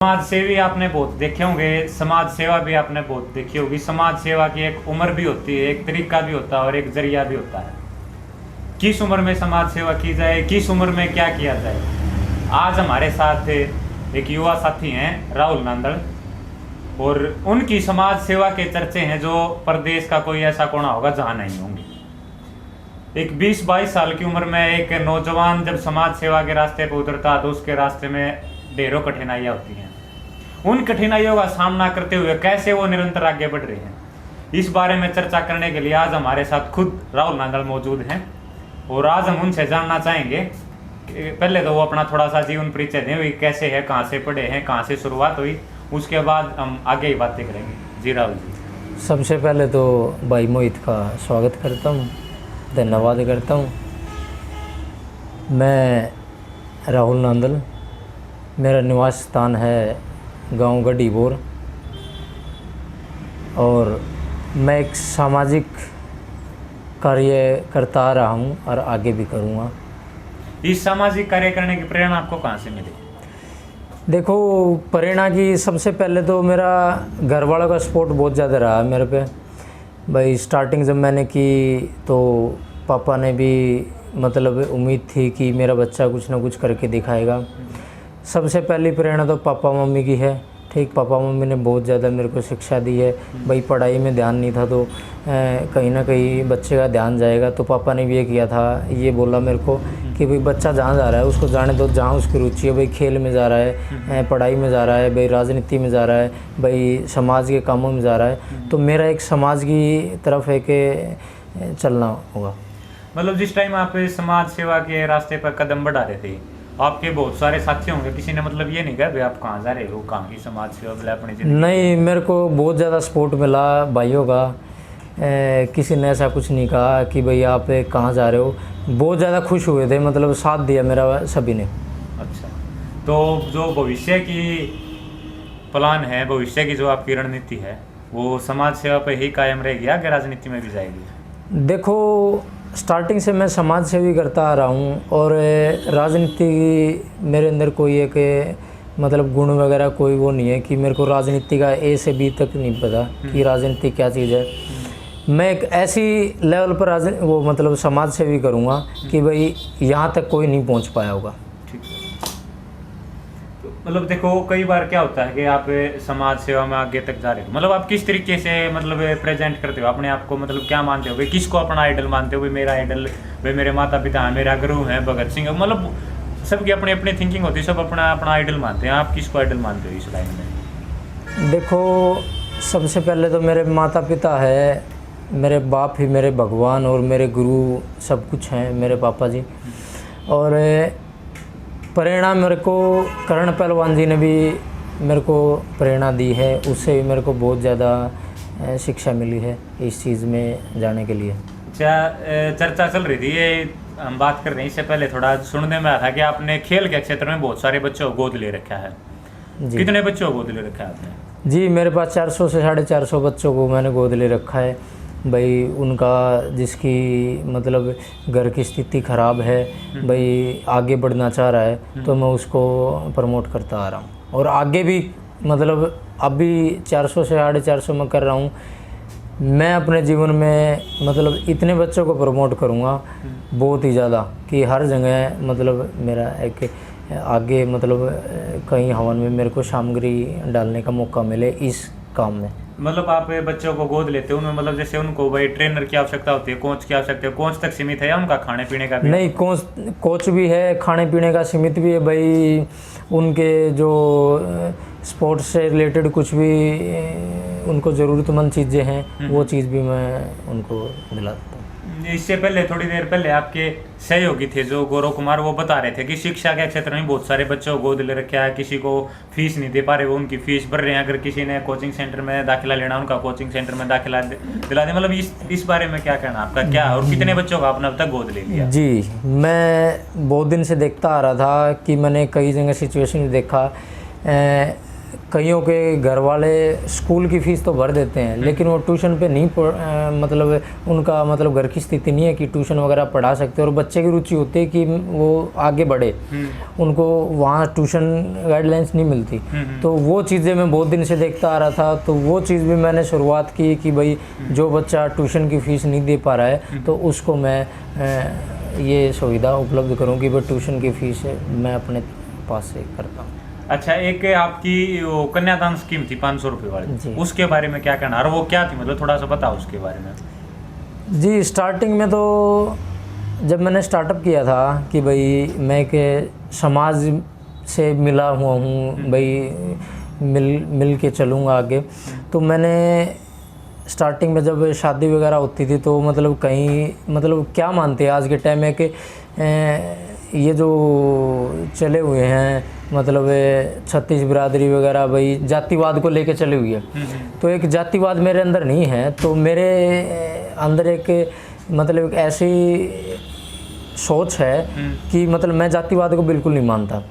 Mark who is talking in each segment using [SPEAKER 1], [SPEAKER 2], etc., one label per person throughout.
[SPEAKER 1] समाज सेवी आपने बहुत देखे होंगे, समाज सेवा भी आपने बहुत देखी होगी। समाज सेवा की एक उम्र भी होती है, एक तरीका भी होता है और एक जरिया भी होता है। किस उम्र में समाज सेवा की जाए, किस उम्र में क्या किया जाए। आज हमारे साथ एक युवा साथी हैं राहुल नांदल, और उनकी समाज सेवा के चर्चे हैं जो प्रदेश का कोई ऐसा कोना होगा जहाँ नहीं होंगे। एक 20-22 साल की उम्र में एक नौजवान जब समाज सेवा के रास्ते पर उतरता है तो उसके रास्ते में ढेरों कठिनाइयाँ होती हैं। उन कठिनाइयों का सामना करते हुए कैसे वो निरंतर आगे बढ़ रहे हैं, इस बारे में चर्चा करने के लिए आज हमारे साथ खुद राहुल नांदल मौजूद हैं। और आज हम उनसे जानना चाहेंगे कि पहले तो वो अपना थोड़ा सा जीवन परिचय दें, वही कैसे है, कहाँ से पढ़े हैं, कहाँ से शुरुआत हुई, उसके बाद हम आगे ही बातें करेंगे। जी राहुल जी।
[SPEAKER 2] सबसे पहले तो भाई मोहित का स्वागत करता हूँ, धन्यवाद करता हूँ। मैं राहुल नांदल, मेरा निवास स्थान है गांव गढ़ीबोर, और मैं एक सामाजिक कार्य करता आ रहा हूँ और आगे भी करूँगा।
[SPEAKER 1] इस सामाजिक कार्य करने की प्रेरणा आपको कहाँ से मिली?
[SPEAKER 2] देखो, प्रेरणा की सबसे पहले तो मेरा घर वालों का सपोर्ट बहुत ज़्यादा रहा है मेरे पे। भाई स्टार्टिंग जब मैंने की तो पापा ने भी मतलब उम्मीद थी कि मेरा बच्चा कुछ ना कुछ करके दिखाएगा। सबसे पहली प्रेरणा तो पापा मम्मी की है। ठीक, पापा मम्मी ने बहुत ज़्यादा मेरे को शिक्षा दी है। भाई पढ़ाई में ध्यान नहीं था तो कहीं ना कहीं बच्चे का ध्यान जाएगा, तो पापा ने भी ये किया था, ये बोला मेरे को कि भाई बच्चा जहाँ जा रहा है उसको जाने दो, जहाँ उसकी रुचि है। भाई खेल में जा रहा है, पढ़ाई में जा रहा है, भाई राजनीति में जा रहा है, भाई समाज के कामों में जा रहा है, तो मेरा एक समाज की तरफ है कि चलना होगा।
[SPEAKER 1] मतलब जिस टाइम आप समाज सेवा के रास्ते पर कदम बढ़ा रहे थे, आपके बहुत सारे साथी होंगे, किसी ने मतलब ये नहीं कहा भाई आप कहाँ जा रहे हो, कहाँ की समाज सेवा बोले अपनी जिंदगी?
[SPEAKER 2] नहीं, मेरे को बहुत ज़्यादा सपोर्ट मिला भाइयों का। किसी ने ऐसा कुछ नहीं कहा कि भाई आप कहाँ जा रहे हो। बहुत ज़्यादा खुश हुए थे, मतलब साथ दिया मेरा सभी ने।
[SPEAKER 1] अच्छा, तो जो भविष्य की प्लान है, भविष्य की जो आपकी रणनीति है, वो समाज सेवा पर ही कायम रहेगी या राजनीति में भी जाएगी?
[SPEAKER 2] देखो, स्टार्टिंग से मैं समाज सेवी करता आ रहा हूँ, और राजनीति की मेरे अंदर कोई एक मतलब गुण वगैरह कोई वो नहीं है कि मेरे को राजनीति का ए से बी तक नहीं पता कि राजनीति क्या चीज़ है। मैं एक ऐसी लेवल पर वो मतलब समाज सेवी करूँगा कि भाई यहाँ तक कोई नहीं पहुँच पाया होगा।
[SPEAKER 1] ठीक है। तो मतलब देखो, कई बार क्या होता है कि आप समाज सेवा में आगे तक जा रहे हो, मतलब आप किस तरीके से मतलब प्रेजेंट करते हो अपने आप को, मतलब क्या मानते हो भाई, किसको अपना आइडल मानते हो? भाई मेरा आइडल भाई मेरे माता पिता हैं, मेरा गुरु हैं भगत सिंह, मतलब सबकी अपनी अपनी थिंकिंग होती है, सब अपना अपना आइडल मानते हैं। आप किसको आइडल मानते हो इस लाइन में?
[SPEAKER 2] देखो, सबसे पहले तो मेरे माता पिता है, मेरे बाप ही मेरे भगवान और मेरे गुरु सब कुछ हैं, मेरे पापा जी। और प्रेरणा मेरे को करण पहलवान जी ने भी मेरे को प्रेरणा दी है, उससे भी मेरे को बहुत ज़्यादा शिक्षा मिली है इस चीज़ में जाने के लिए।
[SPEAKER 1] चर्चा चल रही थी, ये हम बात कर रहे हैं, इससे पहले थोड़ा सुनने में आया था कि आपने खेल के क्षेत्र में बहुत सारे बच्चों को गोद ले रखा है। कितने बच्चों को गोद ले रखा है आपने?
[SPEAKER 2] जी, मेरे पास 400 से 450 बच्चों को मैंने गोद ले रखा है। भाई उनका जिसकी मतलब घर की स्थिति ख़राब है, भाई आगे बढ़ना चाह रहा है, तो मैं उसको प्रमोट करता आ रहा हूँ। और आगे भी मतलब अभी 400 से 450 में कर रहा हूँ। मैं अपने जीवन में मतलब इतने बच्चों को प्रमोट करूँगा बहुत ही ज़्यादा कि हर जगह मतलब मेरा एक आगे मतलब कहीं हवन में मेरे को सामग्री डालने का मौका मिले इस काम में।
[SPEAKER 1] मतलब आप बच्चों को गोद लेते हो, उनमें मतलब जैसे उनको भाई ट्रेनर की आवश्यकता होती है, कोच की आवश्यकता है, कोच तक सीमित है या उनका खाने पीने का भी?
[SPEAKER 2] नहीं, कोच भी है, खाने पीने का सीमित भी है। भाई उनके जो स्पोर्ट्स से रिलेटेड कुछ भी उनको ज़रूरतमंद चीज़ें हैं, वो चीज़ भी मैं उनको दिलाता हूँ।
[SPEAKER 1] इससे पहले थोड़ी देर पहले आपके सहयोगी थे जो गौरव कुमार, वो बता रहे थे कि शिक्षा के क्षेत्र में बहुत सारे बच्चों को गोद ले रखा है, किसी को फीस नहीं दे पा रहे, वो उनकी फीस भर रहे हैं। अगर किसी ने कोचिंग सेंटर में दाखिला लेना, उनका कोचिंग सेंटर में दाखिला दिला दे। मतलब इस बारे में क्या कहना आपका, क्या और कितने बच्चों का आपने अब तक गोद ले लिया?
[SPEAKER 2] जी, मैं बहुत दिन से देखता आ रहा था कि मैंने कई जगह सिचुएशन देखा, कईयों के घर वाले स्कूल की फ़ीस तो भर देते हैं, लेकिन वो ट्यूशन पे नहीं मतलब उनका मतलब घर की स्थिति नहीं है कि ट्यूशन वगैरह पढ़ा सकते, और बच्चे की रुचि होती है कि वो आगे बढ़े, उनको वहाँ ट्यूशन गाइडलाइंस नहीं मिलती। तो वो चीज़ें मैं बहुत दिन से देखता आ रहा था, तो वो चीज़ भी मैंने शुरुआत की कि भाई जो बच्चा ट्यूशन की फ़ीस नहीं दे पा रहा है तो उसको मैं ये सुविधा उपलब्ध करूँ कि भाई ट्यूशन की फ़ीस मैं अपने पास से करता हूँ।
[SPEAKER 1] अच्छा, एक आपकी वो कन्यादान स्कीम थी 500 रुपये वाली, उसके बारे में क्या कहना, और वो क्या थी, मतलब थोड़ा सा बताओ उसके बारे में।
[SPEAKER 2] जी, स्टार्टिंग में तो जब मैंने स्टार्टअप किया था कि भाई मैं के समाज से मिला हुआ हूँ, भाई मिल के चलूँगा आगे, तो मैंने स्टार्टिंग में जब शादी वगैरह होती थी तो मतलब कहीं मतलब क्या मानते हैं आज के टाइम में कि ये जो चले हुए हैं मतलब 36 बिरादरी वगैरह भाई जातिवाद को लेके चले हुए हैं, तो एक जातिवाद मेरे अंदर नहीं है, तो मेरे अंदर एक मतलब एक ऐसी सोच है कि मतलब मैं जातिवाद को बिल्कुल नहीं मानता।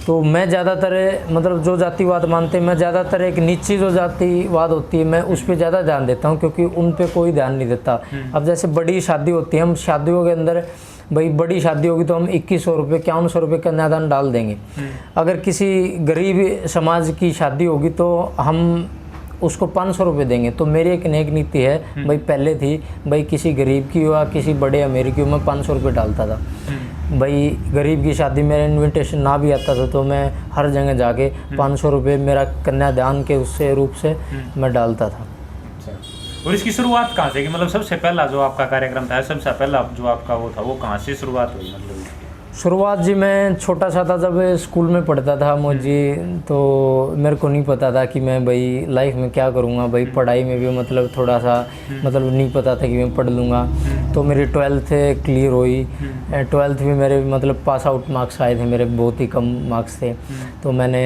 [SPEAKER 2] तो मैं ज़्यादातर मतलब जो जातिवाद मानते हैं, मैं ज़्यादातर एक नीची जो जातिवाद होती है मैं उस पर ज़्यादा ध्यान देता हूँ, क्योंकि उन पे कोई ध्यान नहीं देता। अब जैसे बड़ी शादी होती है, हम शादियों के अंदर भाई बड़ी शादी होगी तो हम 2100 रुपये 5100 रुपये कन्यादान डाल देंगे। अगर किसी गरीब समाज की शादी होगी तो हम उसको 500 रुपये देंगे। तो मेरी एक नेक नीति है भाई, पहले थी भाई किसी गरीब की या किसी बड़े अमीर की मैं 500 रुपये डालता था। भाई गरीब की शादी मेरा इनविटेशन ना भी आता था तो मैं हर जगह जाके 500 रुपये मेरा कन्यादान के उससे रूप से मैं डालता था।
[SPEAKER 1] और इसकी शुरुआत कहाँ से, कि मतलब सबसे पहला जो आपका कार्यक्रम था, सबसे पहला जो आपका वो था, वो कहाँ से शुरुआत हुई? मतलब
[SPEAKER 2] शुरुआत जी मैं छोटा सा था, जब स्कूल में पढ़ता था मुझे, तो मेरे को नहीं पता था कि मैं भाई लाइफ में क्या करूँगा। भाई पढ़ाई में भी मतलब थोड़ा सा मतलब नहीं पता था कि मैं पढ़ लूँगा। तो मेरी 12th क्लियर हुई, 12th में मेरे मतलब पास आउट मार्क्स आए थे, मेरे बहुत ही कम मार्क्स थे। तो मैंने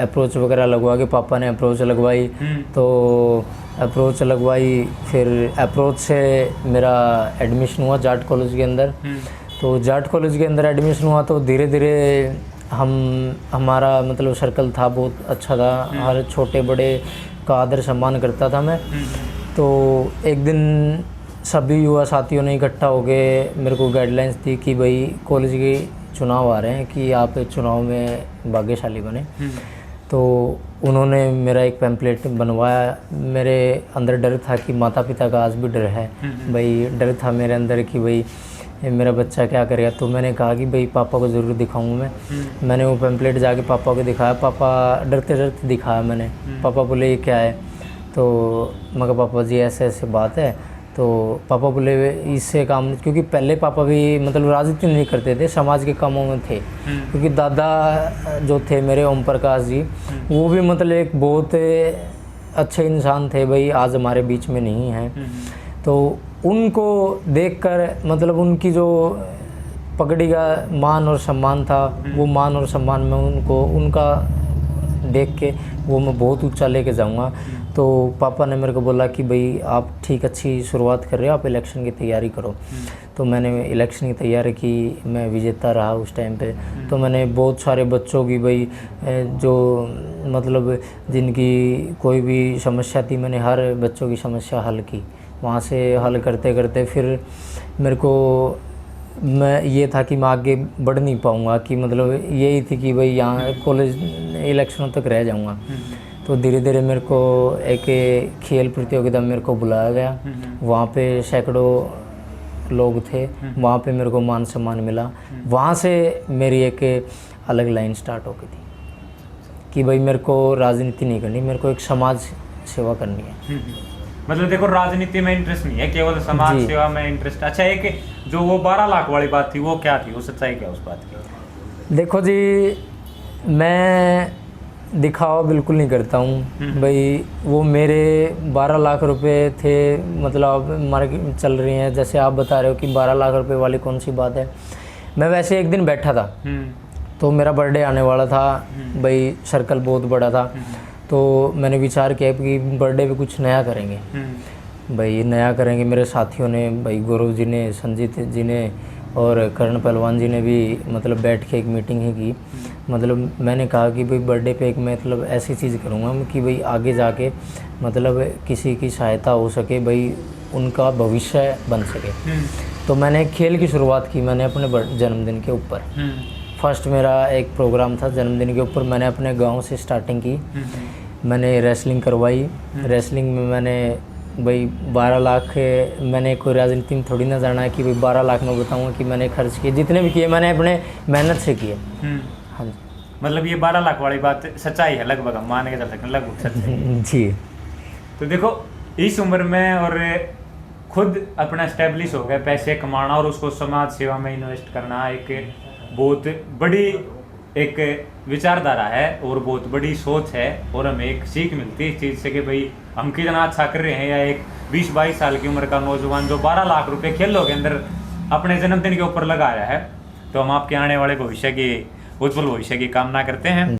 [SPEAKER 2] अप्रोच वगैरह लगवा के, पापा ने अप्रोच लगवाई, तो अप्रोच लगवाई, फिर अप्रोच से मेरा एडमिशन हुआ जाट कॉलेज के अंदर। तो जाट कॉलेज के अंदर एडमिशन हुआ तो धीरे धीरे हमारा मतलब सर्कल था बहुत अच्छा था, हर छोटे बड़े का आदर सम्मान करता था मैं। तो एक दिन सभी युवा साथियों ने इकट्ठा होकर मेरे को गाइडलाइंस दी कि भाई कॉलेज के चुनाव आ रहे हैं कि आप चुनाव में भाग्यशाली बने। तो उन्होंने मेरा एक पैम्पलेट बनवाया। मेरे अंदर डर था कि माता पिता का आज भी डर है, भाई डर था मेरे अंदर कि भाई मेरा बच्चा क्या करेगा। तो मैंने कहा कि भाई पापा को ज़रूर दिखाऊंगा मैंने वो पैम्पलेट जाके पापा को दिखाया। पापा डरते डरते दिखाया मैंने, पापा बोले ये क्या है। तो मैं कहा पापा जी ऐसे ऐसे बात है। तो पापा बोले इससे काम, क्योंकि पहले पापा भी मतलब राजनीति नहीं करते थे, समाज के कामों में थे। क्योंकि दादा जो थे मेरे ओम प्रकाश जी, वो भी मतलब एक बहुत अच्छे इंसान थे, भाई आज हमारे बीच में नहीं हैं। तो उनको देखकर मतलब उनकी जो पगड़ी का मान और सम्मान था, वो मान और सम्मान में उनका देख के वो मैं बहुत ऊंचा लेके जाऊंगा। तो पापा ने मेरे को बोला कि भाई आप ठीक अच्छी शुरुआत कर रहे हो, आप इलेक्शन की तैयारी करो। तो मैंने इलेक्शन की तैयारी की, मैं विजेता रहा उस टाइम पे। तो मैंने बहुत सारे बच्चों की भाई जो मतलब जिनकी कोई भी समस्या थी, मैंने हर बच्चों की समस्या हल की। वहाँ से हल करते करते फिर मेरे को मैं ये था कि मैं आगे बढ़ नहीं पाऊँगा, कि मतलब यही थी कि भाई यहाँ कॉलेज इलेक्शनों तक रह जाऊँगा। तो धीरे धीरे मेरे को एक खेल प्रतियोगिता में मेरे को बुलाया गया। वहाँ पे सैकड़ों लोग थे, वहाँ पे मेरे को मान सम्मान मिला। वहाँ से मेरी एक अलग लाइन स्टार्ट हो गई थी कि भाई मेरे को राजनीति नहीं करनी, मेरे को एक समाज सेवा करनी है।
[SPEAKER 1] मतलब देखो राजनीति में इंटरेस्ट नहीं है, केवल समाज सेवा में इंटरेस्ट। अच्छा, एक जो वो 12 लाख वाली बात थी वो क्या थी, वो सच्चाई क्या उस बात की?
[SPEAKER 2] देखो जी, मैं दिखावा बिल्कुल नहीं करता हूँ भाई। वो मेरे 12 लाख रुपए थे, मतलब मार्केट चल रही हैं, जैसे आप बता रहे हो कि 12 लाख रुपए वाली कौन सी बात है। मैं वैसे एक दिन बैठा था, तो मेरा बर्थडे आने वाला था भाई, सर्कल बहुत बड़ा था। तो मैंने विचार किया कि बर्थडे पे कुछ नया करेंगे भाई, नया करेंगे। मेरे साथियों ने भाई, गौरव जी ने, संजीत जी ने और करण पहलवान जी ने भी मतलब बैठ के एक मीटिंग ही की। मतलब मैंने कहा कि भाई बर्थडे पे एक मतलब ऐसी चीज़ करूँगा कि भाई आगे जाके मतलब किसी की सहायता हो सके, भाई उनका भविष्य बन सके। तो मैंने खेल की शुरुआत की मैंने अपने जन्मदिन के ऊपर। फर्स्ट मेरा एक प्रोग्राम था जन्मदिन के ऊपर, मैंने अपने गांव से स्टार्टिंग की। मैंने रेसलिंग करवाई। रेसलिंग में मैंने भाई 12 लाख, मैंने कोई राजनीति में थोड़ी ना जाना है कि भाई 12 लाख में बताऊंगा कि मैंने खर्च किए, जितने भी किए मैंने अपने मेहनत से किए। हाँ जी।
[SPEAKER 1] मतलब ये 12 लाख वाली बात सच्चाई है, लगभग हम मान के चल सकते हैं, लगभग सच्चाई।
[SPEAKER 2] जी।
[SPEAKER 1] तो देखो इस उम्र में और खुद अपना एस्टेब्लिश हो गया, पैसे कमाना और उसको समाज सेवा में इन्वेस्ट करना एक बहुत बड़ी एक विचारधारा है और बहुत बड़ी सोच है। और हमें एक सीख मिलती है इस चीज़ से कि भाई हम कितना अच्छा कर रहे हैं। या एक 20-22 साल की उम्र का नौजवान जो 12 लाख रुपए खेलों के अंदर अपने जन्मदिन के ऊपर लगा रहा है, तो हम आपके आने वाले भविष्य की उज्जवल भविष्य की कामना करते हैं।